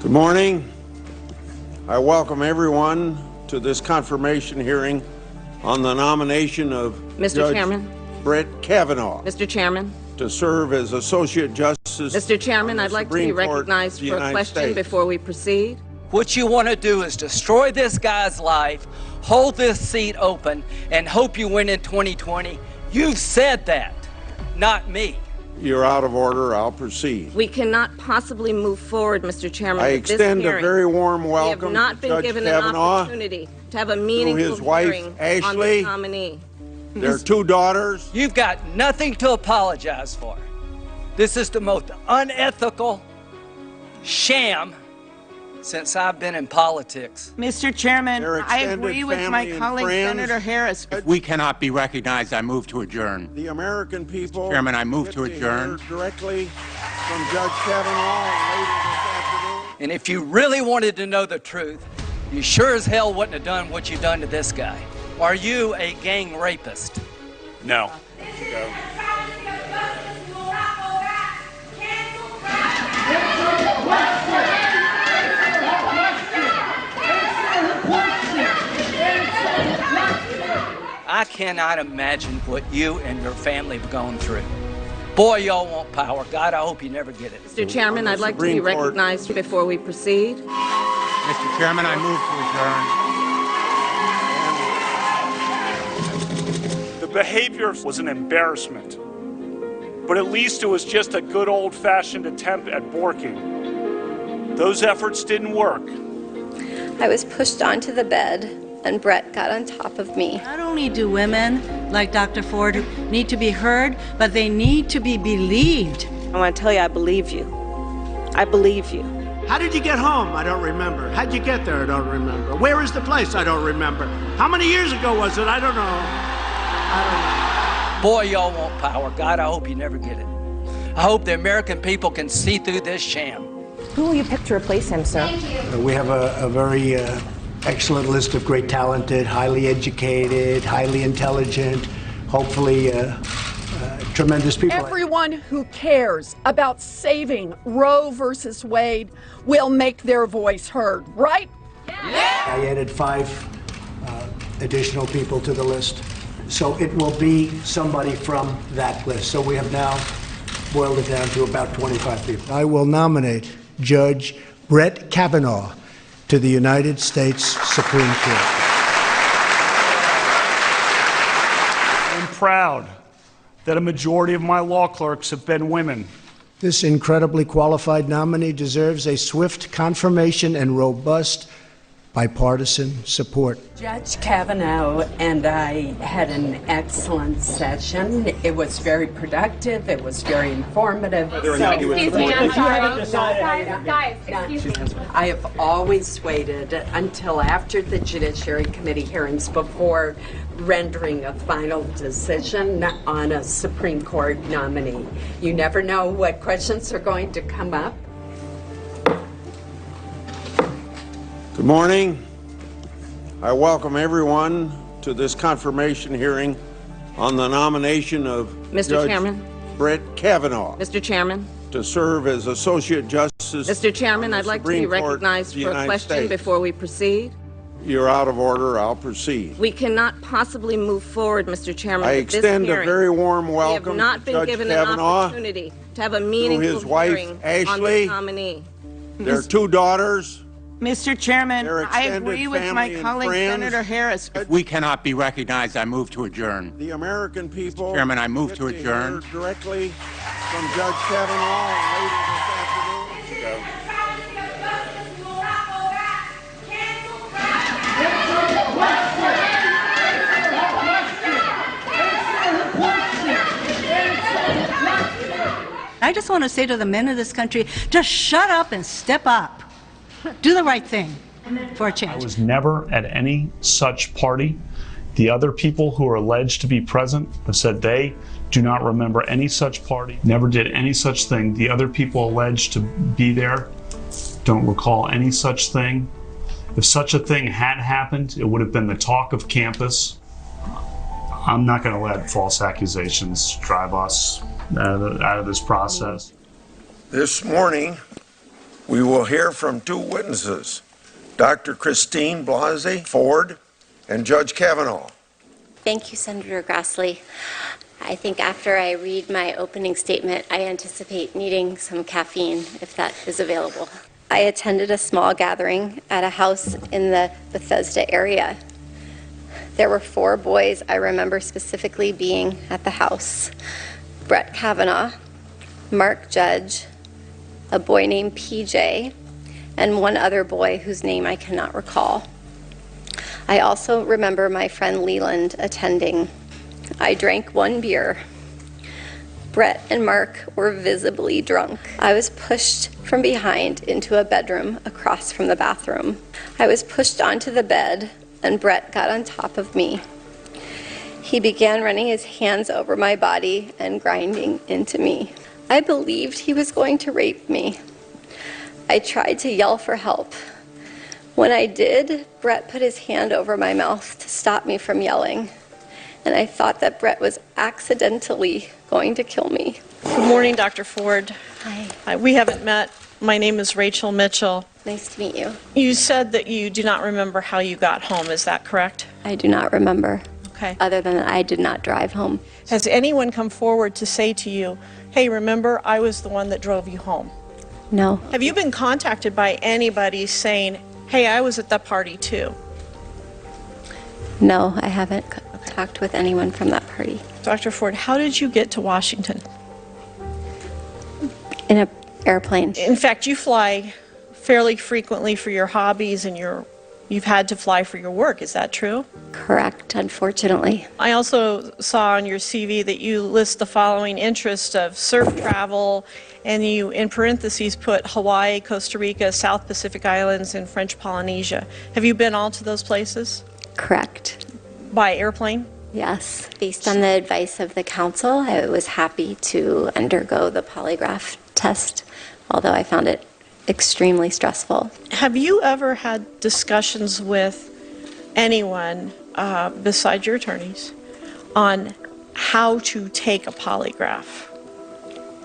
Good morning. I welcome everyone to this confirmation hearing on the nomination of Mr. Chairman. Brett Kavanaugh. Mr. Chairman. To serve as Associate Justice. Mr. Chairman, I'd like to be recognized for a question before we proceed. What you want to do is destroy this guy's life, hold this seat open, and hope you win in 2020. You've said that, not me. You're out of order. I'll proceed. We cannot possibly move forward, Mr. Chairman, I with this extend hearing. a very warm welcome We have not to been Judge given Kavanaugh, an opportunity to have a meaningful his wife, hearing Ashley, on the nominee. Their two daughters. You've got nothing to apologize for. This is the most unethical sham since I've been in politics. Mr. Chairman, I agree with my colleague, Senator Harris. If we cannot be recognized, I move to adjourn. The American people. Mr. Chairman, I move to adjourn. Directly from Judge Kavanaugh later this afternoon. And if you really wanted to know the truth, you sure as hell wouldn't have done what you've done to this guy. Are you a gang rapist? No. I cannot imagine what you and your family have gone through. Boy, y'all want power. God, I hope you never get it. Mr. Chairman, I'd like to be recognized before we proceed. Mr. Chairman, I move to adjourn. The behavior was an embarrassment, but at least it was just a good old-fashioned attempt at borking. Those efforts didn't work. I was pushed onto the bed, and Brett got on top of me. Not only do women, like Dr. Ford, need to be heard, but they need to be believed. I want to tell you, I believe you. I believe you. How did you get home? I don't remember. How'd you get there? I don't remember. Where is the place? I don't remember. How many years ago was it? I don't know. Boy, y'all want power. God, I hope you never get it. I hope the American people can see through this sham. Who will you pick to replace him, sir? We have a very excellent list of great talented, highly educated, highly intelligent, hopefully tremendous people. Everyone who cares about saving Roe versus Wade will make their voice heard, right? Yeah. I added 5 additional people to the list. So it will be somebody from that list. So we have now boiled it down to about 25 people. I will nominate Judge Brett Kavanaugh to the United States Supreme Court. I'm proud that a majority of my law clerks have been women. This incredibly qualified nominee deserves a swift confirmation and robust bipartisan support. Judge Kavanaugh and I had an excellent session. It was very productive. It was very informative. Excuse me, I'm sorry. Guys, excuse me. I have always waited until after the Judiciary Committee hearings before rendering a final decision on a Supreme Court nominee. You never know what questions are going to come up. Good morning. I welcome everyone to this confirmation hearing on the nomination of Mr. Chairman. Brett Kavanaugh. Mr. Chairman. To serve as Associate Justice. Mr. Chairman, I'd like to be recognized for a question before we proceed. You're out of order. I'll proceed. We cannot possibly move forward, Mr. Chairman, I with this extend hearing. a very warm welcome We have not been Judge given Kavanaugh, an opportunity to have a meaningful his wife, hearing Ashley, on the nominee. Their two daughters. Mr. Chairman, Their I extended agree with my family and colleague, friends. Senator Harris. If we cannot be recognized, I move to adjourn. The American people. Mr. Chairman, I move to adjourn. Directly from Judge Kavanaugh later this afternoon. I just want to say to the men of this country, just shut up and step up. Do the right thing for a change. I was never at any such party. The other people who are alleged to be present have said they do not remember any such party, never did any such thing. The other people alleged to be there don't recall any such thing. If such a thing had happened, it would have been the talk of campus. I'm not going to let false accusations drive us out of this process. This morning, We will hear from two witnesses, Dr. Christine Blasey Ford and Judge Kavanaugh. Thank you, Senator Grassley. I think after I read my opening statement, I anticipate needing some caffeine, if that is available. I attended a small gathering at a house in the Bethesda area. There were 4 boys I remember specifically being at the house: Brett Kavanaugh, Mark Judge, a boy named PJ, and one other boy whose name I cannot recall. I also remember my friend Leland attending. I drank 1 beer. Brett and Mark were visibly drunk. I was pushed from behind into a bedroom across from the bathroom. I was pushed onto the bed, and Brett got on top of me. He began running his hands over my body and grinding into me. I believed he was going to rape me. I tried to yell for help. When I did, Brett put his hand over my mouth to stop me from yelling, and I thought that Brett was accidentally going to kill me. Good morning, Dr. Ford. Hi. We haven't met. My name is Rachel Mitchell. Nice to meet you. You said that you do not remember how you got home. Is that correct? I do not remember. Okay. Other than I did not drive home. Has anyone come forward to say to you, hey, remember, I was the one that drove you home? No. Have you been contacted by anybody saying, hey, I was at that party too? No, I haven't talked with anyone from that party. Dr. Ford, how did you get to Washington? In an airplane. In fact, you fly fairly frequently for your hobbies, and you've had to fly for your work. Is that true? Correct, unfortunately. I also saw on your CV that you list the following interests of surf travel, and you, in parentheses, put Hawaii, Costa Rica, South Pacific Islands, and French Polynesia. Have you been all to those places? Correct. By airplane? Yes. Based on the advice of the council, I was happy to undergo the polygraph test, although I found it extremely stressful. Have you ever had discussions with anyone besides your attorneys on how to take a polygraph?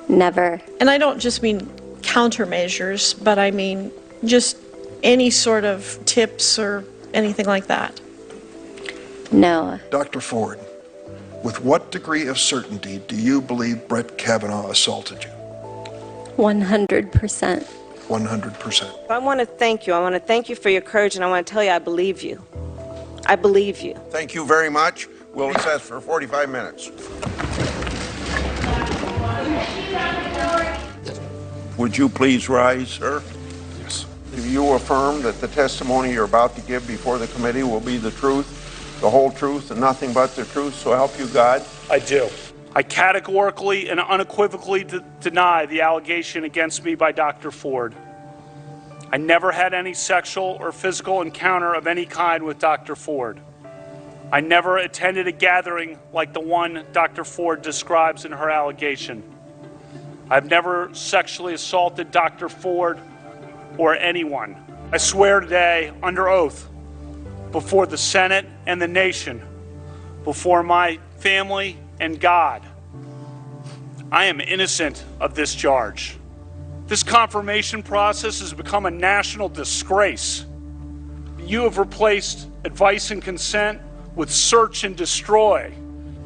Never. And I don't just mean countermeasures, but I mean just any sort of tips or anything like that. No. Dr. Ford, with what degree of certainty do you believe Brett Kavanaugh assaulted you? 100%. 100%. I want to thank you. I want to thank you for your courage, and I want to tell you I believe you. I believe you. Thank you very much. We'll recess for 45 minutes. Would you please rise, sir? Yes. Do you affirm that the testimony you're about to give before the committee will be the truth, the whole truth, and nothing but the truth, so help you God? I do. I categorically and unequivocally deny the allegation against me by Dr. Ford. I never had any sexual or physical encounter of any kind with Dr. Ford. I never attended a gathering like the one Dr. Ford describes in her allegation. I've never sexually assaulted Dr. Ford or anyone. I swear today, under oath, before the Senate and the nation, before my family and God, I am innocent of this charge. This confirmation process has become a national disgrace. You have replaced advice and consent with search and destroy.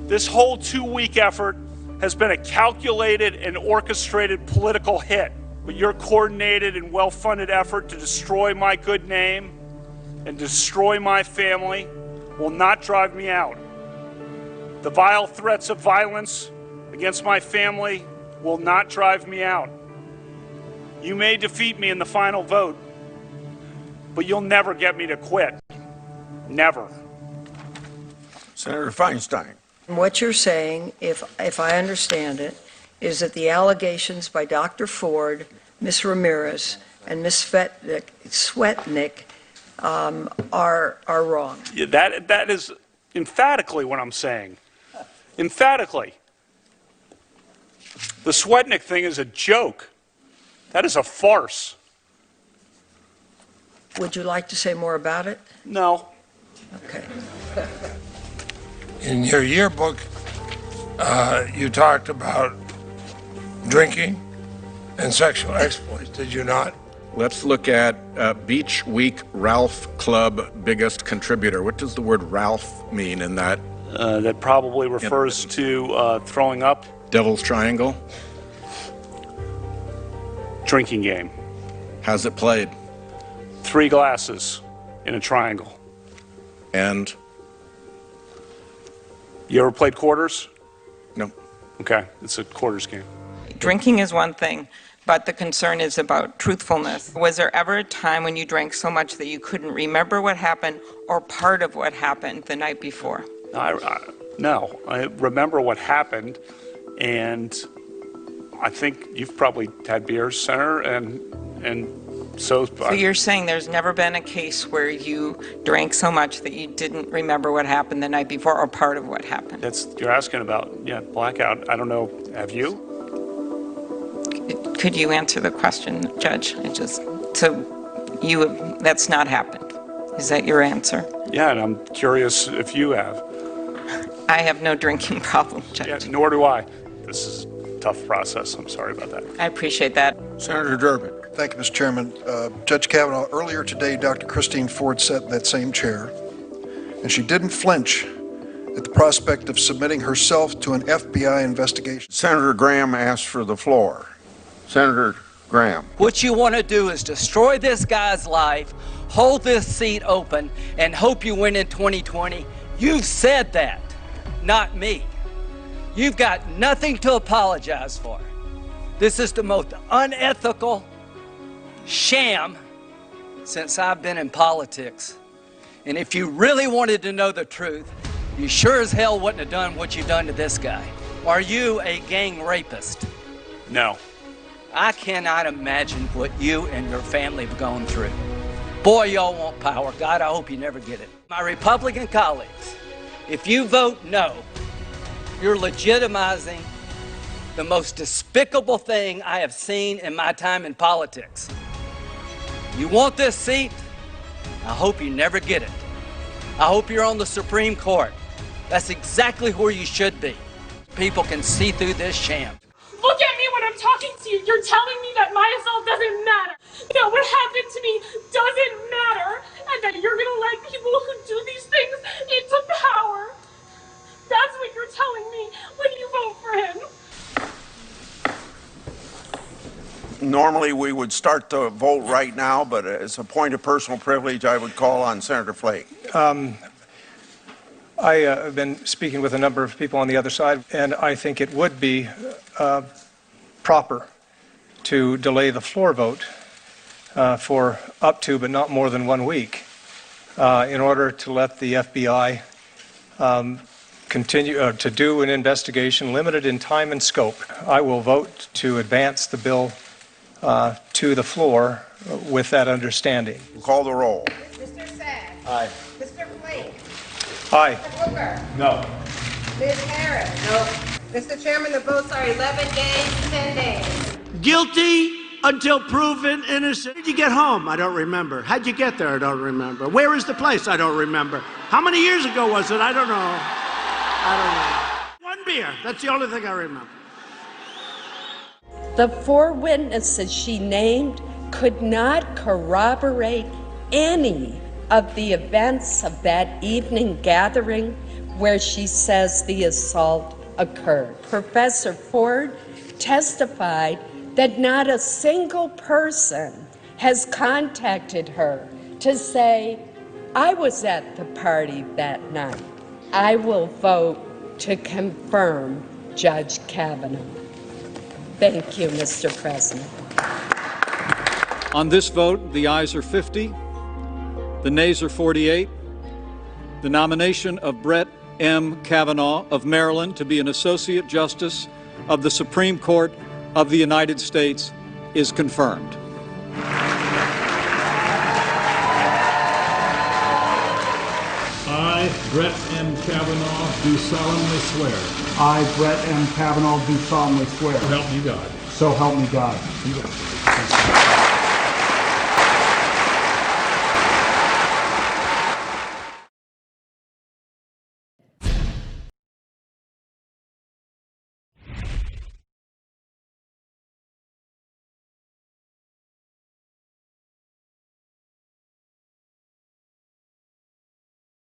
This whole 2-week effort has been a calculated and orchestrated political hit, but your coordinated and well-funded effort to destroy my good name and destroy my family will not drive me out. The vile threats of violence against my family will not drive me out. You may defeat me in the final vote, but you'll never get me to quit. Never. Senator Feinstein. What you're saying, if I understand it, is that the allegations by Dr. Ford, Ms. Ramirez, and Ms. Swetnick are wrong. Yeah, that is emphatically what I'm saying. Emphatically. The Swetnick thing is a joke. That is a farce. Would you like to say more about it? No. Okay. In your yearbook, you talked about drinking and sexual exploits, did you not? Let's look at Beach Week Ralph Club biggest contributor. What does the word Ralph mean in that? That probably refers to throwing up. Devil's Triangle? Drinking game. How's it played? 3 glasses in a triangle. And? You ever played quarters? No. Okay, it's a quarters game. Drinking is one thing, but the concern is about truthfulness. Was there ever a time when you drank so much that you couldn't remember what happened or part of what happened the night before? No, I remember what happened, and I think you've probably had beers, Senator, and so you're saying there's never been a case where you drank so much that you didn't remember what happened the night before or part of what happened? You're asking about, blackout. I don't know. Have you? Could you answer the question, Judge? That's not happened. Is that your answer? Yeah, and I'm curious if you have. I have no drinking problem, Judge. Yeah, nor do I. This is a tough process. I'm sorry about that. I appreciate that. Senator Durbin. Thank you, Mr. Chairman. Judge Kavanaugh, earlier today, Dr. Christine Ford sat in that same chair, and she didn't flinch at the prospect of submitting herself to an FBI investigation. Senator Graham asked for the floor. Senator Graham. What you want to do is destroy this guy's life, hold this seat open, and hope you win in 2020. You've said that, not me. You've got nothing to apologize for. This is the most unethical sham since I've been in politics. And if you really wanted to know the truth, you sure as hell wouldn't have done what you've done to this guy. Are you a gang rapist? No. I cannot imagine what you and your family have gone through. Boy, y'all want power. God, I hope you never get it. My Republican colleagues, if you vote no, you're legitimizing the most despicable thing I have seen in my time in politics. You want this seat? I hope you never get it. I hope you're on the Supreme Court. That's exactly where you should be. People can see through this sham. Look at me when I'm talking to you. You're telling me that my assault doesn't matter. That what happened to me doesn't matter. And that you're going to let people who do these things into power. That's what you're telling me when you vote for him. Normally, we would start the vote right now, but as a point of personal privilege, I would call on Senator Flake. I have been speaking with a number of people on the other side, and I think it would be proper to delay the floor vote for up to, but not more than 1 week, in order to let the FBI continue to do an investigation limited in time and scope. I will vote to advance the bill to the floor with that understanding. Call the roll. Mr. Saga. Aye. Mr. Flake. Aye. Mr. Booker. No. Ms. Harris. No. Mr. Chairman, the votes are 11 days, 10 days. Guilty until proven innocent. How did you get home? I don't remember. How'd you get there? I don't remember. Where is the place? I don't remember. How many years ago was it? I don't know. One beer. That's the only thing I remember. The 4 witnesses she named could not corroborate any of the events of that evening gathering where she says the assault occurred. Professor Ford testified that not a single person has contacted her to say, I was at the party that night. I will vote to confirm Judge Kavanaugh. Thank you, Mr. President. On this vote, the ayes are 50, the nays are 48. The nomination of Brett M. Kavanaugh of Maryland to be an Associate Justice of the Supreme Court of the United States is confirmed. I, Brett M. Kavanaugh, do solemnly swear. I, Brett M. Kavanaugh, do solemnly swear. So help me God. So help me God.